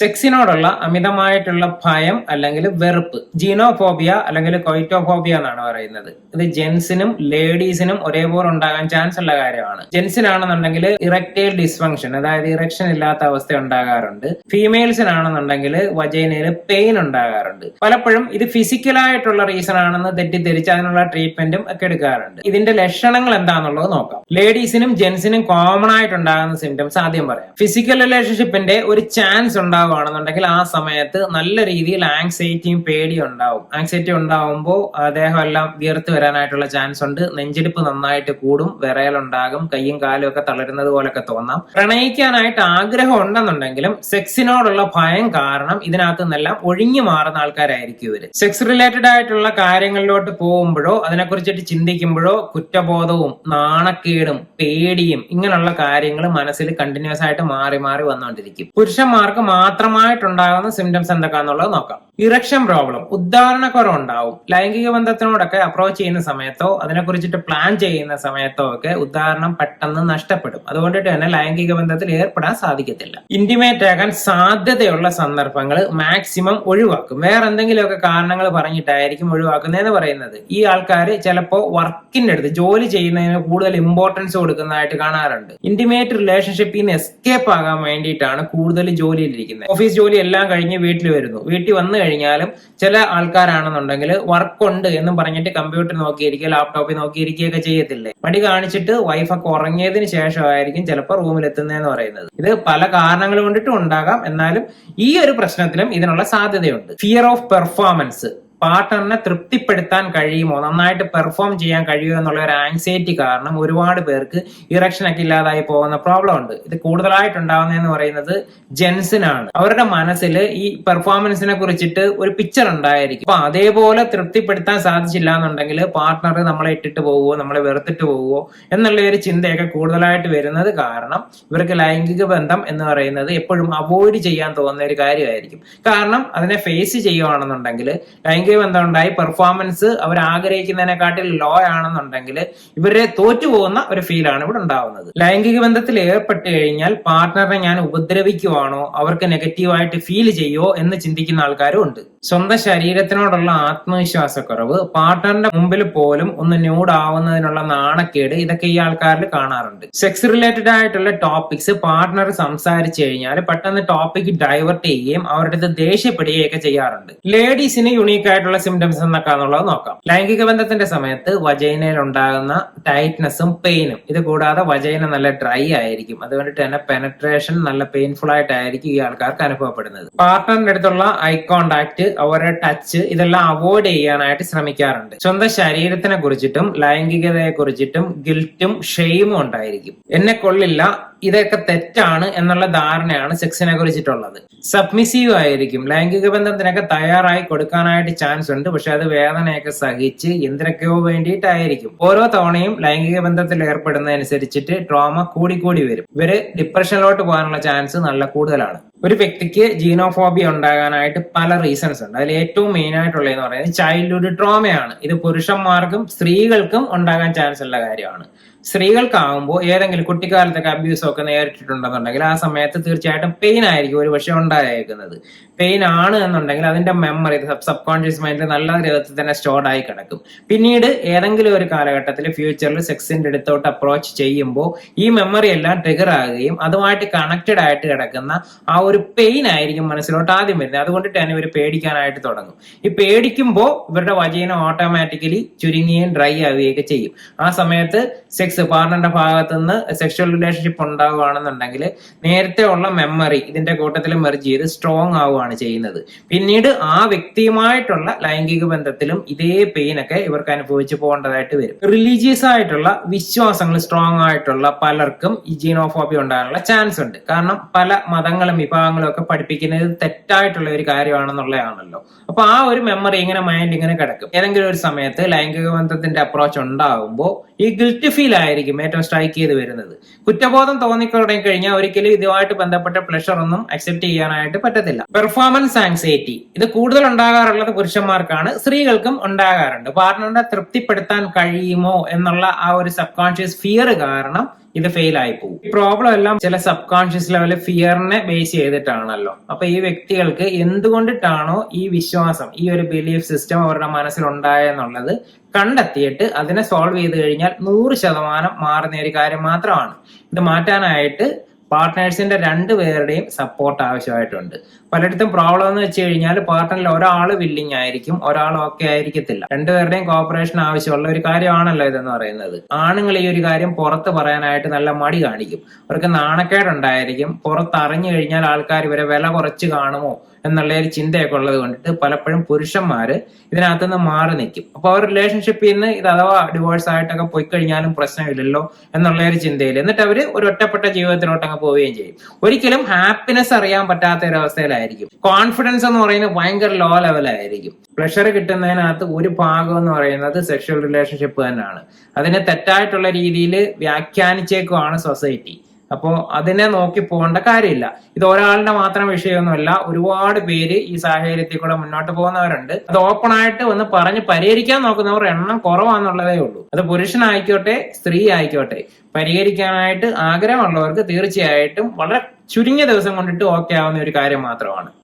സെക്സിനോടുള്ള അമിതമായിട്ടുള്ള ഭയം അല്ലെങ്കിൽ വെറുപ്പ്, ജീനോഫോബിയ അല്ലെങ്കിൽ കൊയ്റ്റോഫോബിയ എന്നാണ് പറയുന്നത്. ഇത് ജെൻസിനും ലേഡീസിനും ഒരേപോലെ ഉണ്ടാകാൻ ചാൻസ് ഉള്ള കാര്യമാണ്. ജെൻസിനാണെന്നുണ്ടെങ്കിൽ ഇറക്ടൈൽ ഡിസ്ഫങ്ഷൻ, അതായത് ഇറക്ഷൻ ഇല്ലാത്ത അവസ്ഥ ഉണ്ടാകാറുണ്ട്. ഫീമെയിൽസിനാണെന്നുണ്ടെങ്കിൽ വജൈനയിൽ പെയിൻ ഉണ്ടാകാറുണ്ട്. പലപ്പോഴും ഇത് ഫിസിക്കലായിട്ടുള്ള റീസൺ ആണെന്ന് തെറ്റിദ്ധരിച്ച് അതിനുള്ള ട്രീറ്റ്മെന്റും ഒക്കെ എടുക്കാറുണ്ട്. ഇതിന്റെ ലക്ഷണങ്ങൾ എന്താണെന്നുള്ളത് നോക്കാം. ലേഡീസിനും ജെൻസിനും കോമൺ ആയിട്ടുണ്ടാകുന്ന സിംറ്റംസ് ആദ്യം പറയാം. ഫിസിക്കൽ റിലേഷൻഷിപ്പിന്റെ ഒരു ചാൻസ് ഉണ്ടാവുകയാണെന്നുണ്ടെങ്കിൽ ആ സമയത്ത് നല്ല രീതിയിൽ ആങ്സൈറ്റിയും പേടിയും ഉണ്ടാവും. ആങ്സൈറ്റി ഉണ്ടാവുമ്പോൾ ദേഹം എല്ലാം വിയർത്ത് വരാനായിട്ടുള്ള ചാൻസ് ഉണ്ട്. നെഞ്ചിടിപ്പ് നന്നായിട്ട് കൂടും, വിറയലുണ്ടാകും, കയ്യും കാലും ഒക്കെ തളരുന്നത് പോലൊക്കെ തോന്നാം. പ്രണയിക്കാനായിട്ട് ആഗ്രഹം ഉണ്ടെന്നുണ്ടെങ്കിലും സെക്സിനോടുള്ള ഭയം കാരണം ഇതിനകത്ത് നിന്നെല്ലാം ഒഴിഞ്ഞു മാറുന്ന ആൾക്കാരായിരിക്കും ഇവര്. സെക്സ് റിലേറ്റഡ് ആയിട്ടുള്ള കാര്യങ്ങളിലോട്ട് പോകുമ്പോഴോ അതിനെക്കുറിച്ചിട്ട് ചിന്തിക്കുമ്പോഴോ കുറ്റബോധവും നാണക്കേടും പേടിയും ഇങ്ങനെയുള്ള കാര്യങ്ങൾ മനസ്സിൽ കണ്ടിന്യൂസ് ആയിട്ട് മാറി മാറി വന്നുകൊണ്ടിരിക്കും. പുരുഷന്മാർക്ക് മാത്രമായിട്ടുണ്ടാകുന്ന സിംറ്റംസ് എന്തൊക്കെയാണെന്നുള്ളത് നോക്കാം. ഇറക്ഷൻ പ്രോബ്ലം, ഉദ്ധാരണക്കുറവ് ഉണ്ടാവും. ലൈംഗിക ബന്ധത്തിനോടൊക്കെ അപ്രോച്ച് ചെയ്യുന്ന സമയത്തോ അതിനെക്കുറിച്ചിട്ട് പ്ലാൻ ചെയ്യുന്ന സമയത്തോ ഒക്കെ ഉദ്ധാരണം പെട്ടെന്ന് നഷ്ടപ്പെടും. അതുകൊണ്ടിട്ട് തന്നെ ലൈംഗിക ബന്ധത്തിൽ ഏർപ്പെടാൻ സാധിക്കത്തില്ല. ഇന്റിമേറ്റ് ആകാൻ സാധ്യതയുള്ള സന്ദർഭങ്ങൾ മാക്സിമം ഒഴിവാക്കും. വേറെ എന്തെങ്കിലുമൊക്കെ കാരണങ്ങൾ പറഞ്ഞിട്ടായിരിക്കും ഒഴിവാക്കുന്നതെന്ന് പറയുന്നത്. ഈ ആൾക്കാർ ചിലപ്പോൾ വർക്കിന്റെ അടുത്ത് ജോലി ചെയ്യുന്നതിന് കൂടുതൽ ഇമ്പോർട്ടൻസ് കൊടുക്കുന്നതായിട്ട് കാണാറുണ്ട്. ഇന്റിമേറ്റ് റിലേഷൻഷിപ്പിൽ നിന്ന് എസ്കേപ്പ് ആകാൻ വേണ്ടിയിട്ടാണ് കൂടുതൽ ജോലിയിലിരിക്കുന്നത്. ഓഫീസ് ജോലി എല്ലാം കഴിഞ്ഞ് വീട്ടിൽ വരുന്നു. വീട്ടിൽ വന്നു കഴിഞ്ഞാലും ചില ആൾക്കാരാണെന്നുണ്ടെങ്കിൽ വർക്ക് ഉണ്ട് എന്നും പറഞ്ഞിട്ട് കമ്പ്യൂട്ടർ നോക്കിയിരിക്കുക, ലാപ്ടോപ്പിൽ നോക്കിയിരിക്കുകയൊക്കെ ചെയ്യത്തില്ലേ. മടി കാണിച്ചിട്ട് വൈഫൊക്കെ ഉറങ്ങിയതിന് ശേഷമായിരിക്കും ചിലപ്പോൾ റൂമിൽ എത്തുന്നതെന്ന് പറയുന്നത്. ഇത് പല കാരണങ്ങൾ കൊണ്ടിട്ടും ഉണ്ടാകാം. എന്നാലും ഈ ഒരു പ്രശ്നത്തിലും ഇതിനുള്ള സാധ്യതയുണ്ട്. ഫിയർ ഓഫ് പെർഫോമൻസ്, പാർട്ട്ണറിനെ തൃപ്തിപ്പെടുത്താൻ കഴിയുമോ, നന്നായിട്ട് പെർഫോം ചെയ്യാൻ കഴിയുമോ എന്നുള്ള ഒരു ആങ്സൈറ്റി കാരണം ഒരുപാട് പേർക്ക് ഇറക്ഷൻ ഒക്കെ ഇല്ലാതായി പോകുന്ന പ്രോബ്ലം ഉണ്ട്. ഇത് കൂടുതലായിട്ടുണ്ടാവുന്നതെന്ന് പറയുന്നത് ജെൻസിനാണ്. അവരുടെ മനസ്സിൽ ഈ പെർഫോമൻസിനെ കുറിച്ചിട്ട് ഒരു പിക്ചർ ഉണ്ടായിരിക്കും. അപ്പൊ അതേപോലെ തൃപ്തിപ്പെടുത്താൻ സാധിച്ചില്ല എന്നുണ്ടെങ്കിൽ പാർട്ട്ണർ നമ്മളെ ഇട്ടിട്ട് പോവുമോ, നമ്മളെ വെറുത്തിട്ട് പോവുമോ എന്നുള്ള ഒരു ചിന്തയൊക്കെ കൂടുതലായിട്ട് വരുന്നത് കാരണം ഇവർക്ക് ലൈംഗിക ബന്ധം എന്ന് പറയുന്നത് എപ്പോഴും അവോയ്ഡ് ചെയ്യാൻ തോന്നുന്ന ഒരു കാര്യമായിരിക്കും. കാരണം അതിനെ ഫേസ് ചെയ്യുകയാണെന്നുണ്ടെങ്കിൽ ലൈംഗിക ബന്ധം ഉണ്ടായി പെർഫോമൻസ് അവർ ആഗ്രഹിക്കുന്നതിനെക്കാട്ടിൽ ലോ ആണെന്നുണ്ടെങ്കിൽ ഇവരെ തോറ്റുപോകുന്ന ഒരു ഫീലാണ് ഇവിടെ ഉണ്ടാവുന്നത്. ലൈംഗിക ബന്ധത്തിൽ ഏർപ്പെട്ട് കഴിഞ്ഞാൽ പാർട്ട്ണറെ ഞാൻ ഉപദ്രവിക്കുവാണോ, അവർക്ക് നെഗറ്റീവായിട്ട് ഫീൽ ചെയ്യുമോ എന്ന് ചിന്തിക്കുന്ന ആൾക്കാരും ഉണ്ട്. സ്വന്തം ശരീരത്തിനോടുള്ള ആത്മവിശ്വാസക്കുറവ്, പാർട്ട്ണറിന്റെ മുമ്പിൽ പോലും ഒന്ന് ന്യൂഡ് ആവുന്നതിനുള്ള നാണക്കേട്, ഇതൊക്കെ ഈ ആൾക്കാരിൽ കാണാറുണ്ട്. സെക്സ് റിലേറ്റഡ് ആയിട്ടുള്ള ടോപ്പിക്സ് പാർട്ട്ണർ സംസാരിച്ചു കഴിഞ്ഞാൽ പെട്ടെന്ന് ടോപ്പിക് ഡൈവേർട്ട് ചെയ്യുകയും അവരുടെ അടുത്ത് ദേഷ്യപ്പെടുകയൊക്കെ ചെയ്യാറുണ്ട്. ലേഡീസിന് യുണീക്ക് ആയിട്ടുള്ള സിംറ്റംസ് എന്നൊക്കെയാണെന്നുള്ളത് നോക്കാം. ലൈംഗിക ബന്ധത്തിന്റെ സമയത്ത് വജൈനയിൽ ഉണ്ടാകുന്ന ടൈറ്റ്നസും പെയിനും, ഇത് കൂടാതെ വജൈന നല്ല ഡ്രൈ ആയിരിക്കും. അതുകൊണ്ടിട്ട് തന്നെ പെനട്രേഷൻ നല്ല പെയിൻഫുൾ ആയിട്ടായിരിക്കും ഈ ആൾക്കാർക്ക് അനുഭവപ്പെടുന്നത്. പാർട്ട്ണറിന്റെ അടുത്തുള്ള ഐ കോണ്ടാക്ട്, അവരുടെ ടച്ച്, ഇതെല്ലാം അവോയ്ഡ് ചെയ്യാനായിട്ട് ശ്രമിക്കാറുണ്ട്. സ്വന്തം ശരീരത്തിനെ കുറിച്ചിട്ടും ലൈംഗികതയെ കുറിച്ചിട്ടും ഗിൽറ്റും ഷെയിമും ഉണ്ടായിരിക്കും. എന്നെ കൊള്ളില്ല, ഇതൊക്കെ തെറ്റാണ് എന്നുള്ള ധാരണയാണ് സെക്സിനെ കുറിച്ചിട്ടുള്ളത്. സബ്മിസീവ് ആയിരിക്കും. ലൈംഗിക ബന്ധത്തിനൊക്കെ തയ്യാറായി കൊടുക്കാനായിട്ട് ചാൻസ് ഉണ്ട്. പക്ഷെ അത് വേദനയൊക്കെ സഹിച്ച് എന്തിനൊക്കെയോ വേണ്ടിയിട്ടായിരിക്കും. ഓരോ തവണയും ലൈംഗിക ബന്ധത്തിൽ ഏർപ്പെടുന്നതനുസരിച്ചിട്ട് ട്രോമ കൂടിക്കൂടി വരും. ഇവര് ഡിപ്രഷനിലോട്ട് പോകാനുള്ള ചാൻസ് നല്ല കൂടുതലാണ്. ഒരു വ്യക്തിക്ക് ജീനോഫോബിയ ഉണ്ടാകാനായിട്ട് പല റീസൺസ് ഉണ്ട്. അതിൽ ഏറ്റവും മെയിൻ ആയിട്ടുള്ളതെന്ന് പറയുന്നത് ചൈൽഡ്ഹുഡ് ട്രോമയാണ്. ഇത് പുരുഷന്മാർക്കും സ്ത്രീകൾക്കും ഉണ്ടാകാൻ ചാൻസ് ഉള്ള കാര്യമാണ്. സ്ത്രീകൾക്കാവുമ്പോൾ ഏതെങ്കിലും കുട്ടിക്കാലത്തൊക്കെ അബ്യൂസ് ഒക്കെ നേരിട്ടിട്ടുണ്ടെന്നുണ്ടെങ്കിൽ ആ സമയത്ത് തീർച്ചയായിട്ടും പെയിൻ ആയിരിക്കും ഒരു പക്ഷെ ഉണ്ടായേക്കുന്നത്. പെയിൻ ആണ് എന്നുണ്ടെങ്കിൽ അതിന്റെ മെമ്മറി സബ് കോൺഷ്യസ് മൈൻഡിൽ നല്ല വിധത്തിൽ തന്നെ സ്റ്റോർഡ് ആയി കിടക്കും. പിന്നീട് ഏതെങ്കിലും ഒരു കാലഘട്ടത്തിൽ ഫ്യൂച്ചറിൽ സെക്സിന്റെ അടുത്തോട്ട് അപ്രോച്ച് ചെയ്യുമ്പോൾ ഈ മെമ്മറി എല്ലാം ട്രിഗർ ആകുകയും അതുമായിട്ട് കണക്റ്റഡ് ആയിട്ട് കിടക്കുന്ന ആ ഒരു പെയിൻ ആയിരിക്കും മനസ്സിലോട്ട് ആദ്യം വരുന്നത്. അതുകൊണ്ടിട്ട് തന്നെ ഇവർ പേടിക്കാനായിട്ട് തുടങ്ങും. ഈ പേടിക്കുമ്പോൾ ഇവരുടെ വജൈന ഓട്ടോമാറ്റിക്കലി ചുരുങ്ങുകയും ഡ്രൈ ആവുകയൊക്കെ ചെയ്യും. ആ സമയത്ത് സെക്സ് പാർട്ണറിന്റെ ഭാഗത്തു നിന്ന് സെക്ഷൽ റിലേഷൻഷിപ്പ് ഉണ്ടാവുകയാണെന്നുണ്ടെങ്കിൽ നേരത്തെ ഉള്ള മെമ്മറി ഇതിന്റെ കൂട്ടത്തിൽ മെർജ് ചെയ്ത് സ്ട്രോങ് ആവുകയാണ് ചെയ്യുന്നത്. പിന്നീട് ആ വ്യക്തിയുമായിട്ടുള്ള ലൈംഗിക ബന്ധത്തിലും ഇതേ പെയിനൊക്കെ ഇവർക്ക് അനുഭവിച്ചു പോകേണ്ടതായിട്ട് വരും. റിലീജിയസ് ആയിട്ടുള്ള വിശ്വാസങ്ങൾ സ്ട്രോങ് ആയിട്ടുള്ള പലർക്കും ഈ ജീനോഫോബിയ ഉണ്ടാകാനുള്ള ചാൻസ് ഉണ്ട്. കാരണം പല മതങ്ങളും വിഭാഗങ്ങളും ഒക്കെ പഠിപ്പിക്കുന്നത് തെറ്റായിട്ടുള്ള ഒരു കാര്യമാണെന്നുള്ളതാണല്ലോ. അപ്പൊ ആ ഒരു മെമ്മറി ഇങ്ങനെ മൈൻഡ് ഇങ്ങനെ കിടക്കും. ഏതെങ്കിലും ഒരു സമയത്ത് ലൈംഗിക ബന്ധത്തിന്റെ അപ്രോച്ച് ഉണ്ടാകുമ്പോൾ ഈ ഗിൽറ്റ് ഫീൽ ആയിരിക്കും ഏറ്റവും സ്ട്രൈക്ക് ചെയ്ത് വരുന്നത്. കുറ്റബോധം തോന്നിക്കഴിഞ്ഞു കഴിഞ്ഞാൽ ഒരിക്കലും ഇതുമായിട്ട് ബന്ധപ്പെട്ട പ്ലഷർ ഒന്നും അക്സെപ്റ്റ് ചെയ്യാനായിട്ട് പറ്റത്തില്ല. പെർഫോമൻസ് ആങ്സൈറ്റി, ഇത് കൂടുതൽ ഉണ്ടാകാറുള്ളത് പുരുഷന്മാർക്കാണ്, സ്ത്രീകൾക്കും ഉണ്ടാകാറുണ്ട്. പാർട്ണറിനെ തൃപ്തിപ്പെടുത്താൻ കഴിയുമോ എന്നുള്ള ആ ഒരു സബ് കോൺഷ്യസ് ഫിയർ കാരണം ഇത് ഫെയിൽ ആയി പോകും. ഈ പ്രോബ്ലം എല്ലാം ചില സബ് കോൺഷ്യസ് ലെവലിൽ ഫിയറിനെ ബേസ് ചെയ്തിട്ടാണല്ലോ. അപ്പൊ ഈ വ്യക്തികൾക്ക് എന്തുകൊണ്ടിട്ടാണോ ഈ വിശ്വാസം, ഈ ഒരു ബിലീഫ് സിസ്റ്റം അവരുടെ മനസ്സിൽ ഉണ്ടായെന്നുള്ളത് കണ്ടെത്തിയിട്ട് അതിനെ സോൾവ് ചെയ്ത് കഴിഞ്ഞാൽ 100% മാറുന്ന ഒരു കാര്യം മാത്രമാണ്. ഇത് മാറ്റാനായിട്ട് പാർട്ട്നേഴ്സിന്റെ രണ്ടുപേരുടെയും സപ്പോർട്ട് ആവശ്യമായിട്ടുണ്ട്. പലയിടത്തും പ്രോബ്ലം എന്ന് വെച്ച് കഴിഞ്ഞാൽ പാർട്ട്ണറിൽ ഒരാൾ വില്ലിങ് ആയിരിക്കും, ഒരാൾ ഓക്കെ ആയിരിക്കത്തില്ല. രണ്ടുപേരുടെയും കോപ്പറേഷൻ ആവശ്യമുള്ള ഒരു കാര്യമാണല്ലോ ഇതെന്ന് പറയുന്നത്. ആണുങ്ങൾ ഈ ഒരു കാര്യം പുറത്ത് പറയാനായിട്ട് നല്ല മടി കാണിക്കും, അവർക്ക് നാണക്കേടുണ്ടായിരിക്കും. പുറത്ത് അറിഞ്ഞു കഴിഞ്ഞാൽ ആൾക്കാർ ഇവരെ വില കുറച്ച് കാണുമോ എന്നുള്ള ഒരു ചിന്തയൊക്കെ ഉള്ളത് കൊണ്ടിട്ട് പലപ്പോഴും പുരുഷന്മാര് ഇതിനകത്തുനിന്ന് മാറി നിൽക്കും. അപ്പൊ അവർ റിലേഷൻഷിപ്പിൽ നിന്ന് ഇത് അഥവാ ഡിവോഴ്സ് ആയിട്ടൊക്കെ പോയി കഴിഞ്ഞാലും പ്രശ്നമില്ലല്ലോ എന്നുള്ള ഒരു ചിന്തയിൽ എന്നിട്ട് അവര് ഒരു ഒറ്റപ്പെട്ട ജീവിതത്തിലോട്ട് അങ്ങ് പോവുകയും ചെയ്യും. ഒരിക്കലും ഹാപ്പിനെസ് അറിയാൻ പറ്റാത്ത ഒരു അവസ്ഥയിലായിരിക്കും. കോൺഫിഡൻസ് എന്ന് പറയുന്നത് ഭയങ്കര ലോ ലെവലായിരിക്കും. പ്ലഷർ കിട്ടുന്നതിനകത്ത് ഒരു ഭാഗം എന്ന് പറയുന്നത് സെക്ഷൽ റിലേഷൻഷിപ്പ് തന്നെയാണ്. അതിനെ തെറ്റായിട്ടുള്ള രീതിയിൽ വ്യാഖ്യാനിച്ചേക്കുവാണ് സൊസൈറ്റി. അപ്പോ അതിനെ നോക്കി പോകേണ്ട കാര്യമില്ല. ഇത് ഒരാളുടെ മാത്രം വിഷയമൊന്നുമല്ല, ഒരുപാട് പേര് ഈ സാഹചര്യത്തിൽ കൂടെ മുന്നോട്ട് പോകുന്നവരുണ്ട്. അത് ഓപ്പൺ ആയിട്ട് വന്ന് പറഞ്ഞ് പരിഹരിക്കാൻ നോക്കുന്നവർ എണ്ണം കുറവാന്നുള്ളതേ ഉള്ളൂ. അത് പുരുഷനായിക്കോട്ടെ സ്ത്രീ ആയിക്കോട്ടെ, പരിഹരിക്കാനായിട്ട് ആഗ്രഹമുള്ളവർക്ക് തീർച്ചയായിട്ടും വളരെ ചുരുങ്ങിയ ദിവസം കൊണ്ടിട്ട് ഓക്കെ ആവുന്ന ഒരു കാര്യം മാത്രമാണ്.